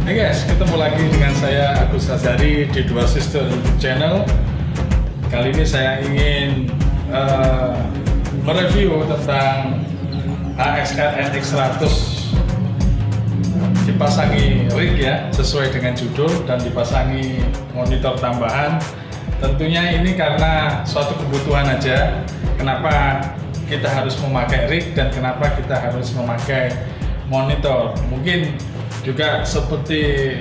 Hai guys, ketemu lagi dengan saya Agus Azhari di Dua Sister Channel. Kali ini saya ingin mereview tentang AXR NX100 dipasangi rig ya, sesuai dengan judul, dan dipasangi monitor tambahan. Tentunya ini karena suatu kebutuhan aja. Kenapa kita harus memakai rig dan kenapa kita harus memakai monitor? Mungkin juga seperti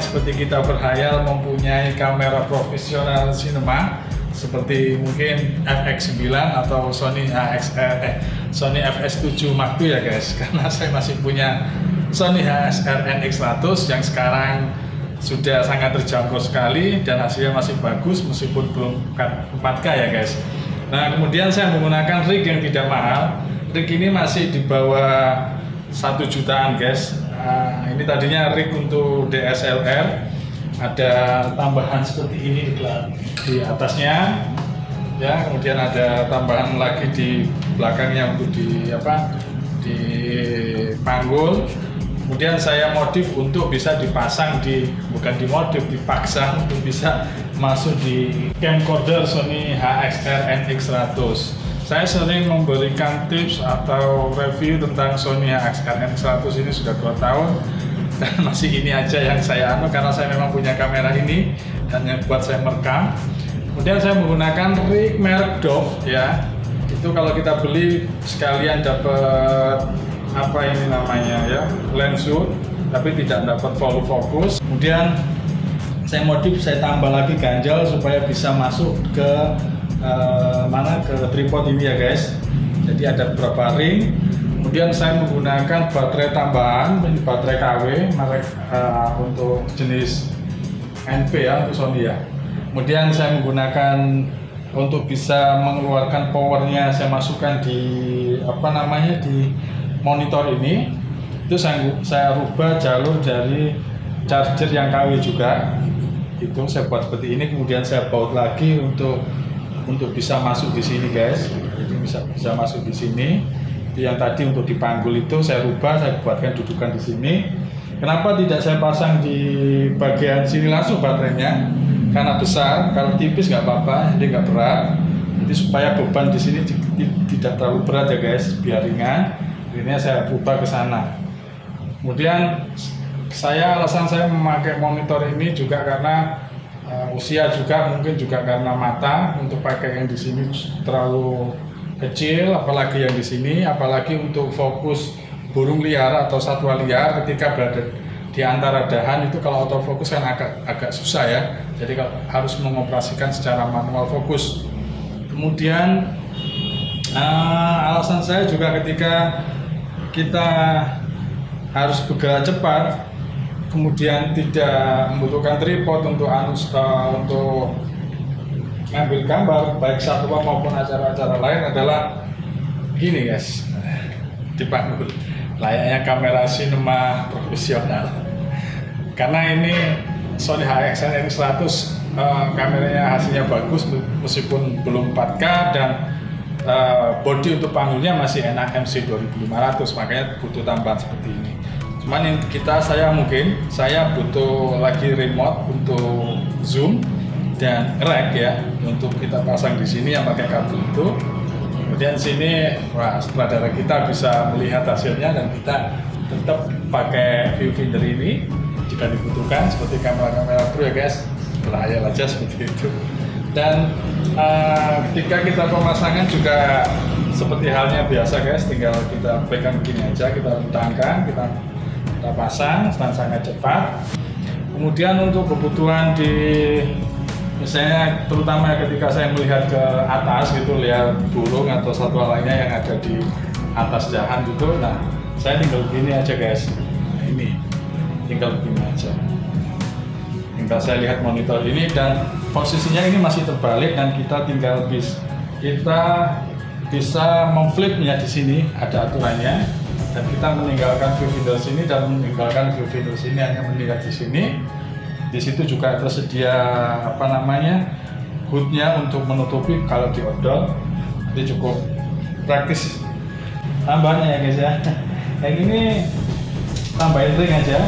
seperti kita berhayal mempunyai kamera profesional cinema seperti mungkin FX9 atau Sony FS7 Mark II ya guys, karena saya masih punya Sony AXR NX100 yang sekarang sudah sangat terjangkau sekali dan hasilnya masih bagus meskipun belum 4K ya guys. Nah, kemudian saya menggunakan rig yang tidak mahal. Rig ini masih di bawah 1 jutaan guys. Ini tadinya rig untuk DSLR, ada tambahan seperti ini di atasnya ya, kemudian ada tambahan lagi di belakangnya untuk di panggul. Kemudian saya modif untuk bisa dipasang dipaksa untuk bisa masuk di camcorder Sony AXR NX100. Saya sering memberikan tips atau review tentang Sony AXR NX100 ini sudah 2 tahun dan masih ini aja yang saya karena saya memang punya kamera ini dan yang buat saya merekam. Kemudian saya menggunakan rig merek Dove ya. Itu kalau kita beli sekalian dapat lens zoom, tapi tidak dapat follow focus. Kemudian saya modif, saya tambah lagi ganjal supaya bisa masuk ke ke tripod ini ya guys. Jadi ada beberapa ring. Kemudian saya menggunakan baterai tambahan, baterai KW merek untuk jenis NP ya, untuk Sony ya. Kemudian saya menggunakan untuk bisa mengeluarkan powernya, saya masukkan di di monitor ini. Itu saya rubah jalur dari charger yang KW juga. Itu saya buat seperti ini. Kemudian saya baut lagi untuk bisa masuk di sini guys. Jadi bisa masuk di sini. Yang tadi untuk dipanggul itu saya rubah, saya buatkan dudukan di sini. Kenapa tidak saya pasang di bagian sini langsung baterainya? Karena besar, kalau tipis nggak apa-apa, jadi nggak berat. Jadi supaya beban di sini tidak terlalu berat ya guys, biar ringan. Akhirnya saya rubah ke sana. Kemudian alasan saya memakai monitor ini juga karena usia juga, mungkin juga karena mata. Untuk pakai yang di sini terlalu kecil, apalagi yang di sini, apalagi untuk fokus burung liar atau satwa liar ketika berada di antara dahan itu, kalau autofocus kan agak susah ya. Jadi harus mengoperasikan secara manual fokus. Kemudian alasan saya juga ketika kita harus bergerak cepat, kemudian tidak membutuhkan tripod untuk ngambil gambar baik satwa maupun acara-acara lain adalah gini guys, dipanggul layaknya kamera sinema profesional. Karena ini Sony AXR NX100 kameranya hasilnya bagus meskipun belum 4K dan body untuk panggulnya masih enak MC 2500, makanya butuh tambahan seperti ini. Cuman yang saya butuh lagi remote untuk zoom dan rack ya, untuk kita pasang di sini yang pakai kabel itu. Kemudian sini sutradara kita bisa melihat hasilnya dan kita tetap pakai viewfinder ini jika dibutuhkan, seperti kamera-kamera pro ya guys, berhayal aja seperti itu. Dan ketika kita pemasangan juga seperti halnya biasa guys, tinggal kita pegang gini aja, kita rentangkan, kita pasang dan sangat cepat. Kemudian untuk kebutuhan misalnya terutama ketika saya melihat ke atas gitu, lihat burung atau satwa lainnya yang ada di atas dahan gitu, nah saya tinggal begini aja guys. Nah, ini tinggal begini aja, tinggal saya lihat monitor ini dan posisinya ini masih terbalik, dan kita bisa memflipnya di sini, ada aturannya, dan kita meninggalkan viewfinder sini dan meninggalkan viewfinder sini, hanya melihat di sini. Di situ juga tersedia hoodnya untuk menutupi kalau diodol. Jadi cukup praktis tambahnya ya guys ya. Yang ini tambahin ring aja,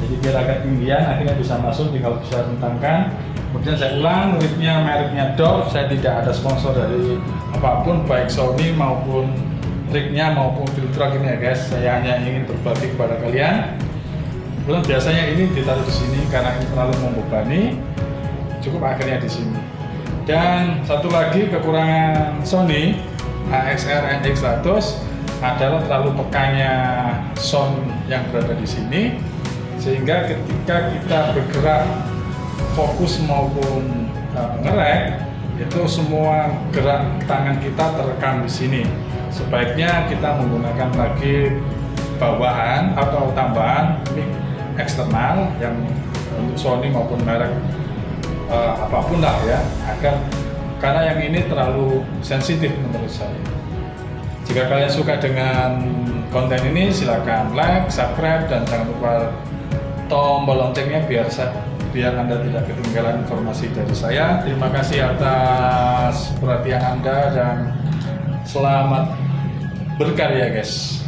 Jadi biar agak tinggian, akhirnya bisa masuk, tinggal bisa rentangkan. Kemudian saya ulang, ritnya mereknya Dorf. Saya tidak ada sponsor dari apapun, baik Sony maupun triknya maupun Viltrox ini ya guys. Saya hanya ingin berbagi kepada kalian. Kemudian biasanya ini ditaruh di sini karena ini terlalu membebani. Cukup akhirnya di sini. Dan satu lagi kekurangan Sony AXR NX100 adalah terlalu pekanya sound yang berada di sini, sehingga ketika kita bergerak fokus maupun ngerek, itu semua gerak tangan kita terekam di sini. Sebaiknya kita menggunakan lagi bawaan atau tambahan mic eksternal yang untuk Sony maupun merek apapun lah ya, karena yang ini terlalu sensitif menurut saya. Jika kalian suka dengan konten ini, silakan like, subscribe, dan jangan lupa tombol loncengnya biar Anda tidak ketinggalan informasi dari saya. Terima kasih atas perhatian Anda dan selamat berkarya guys.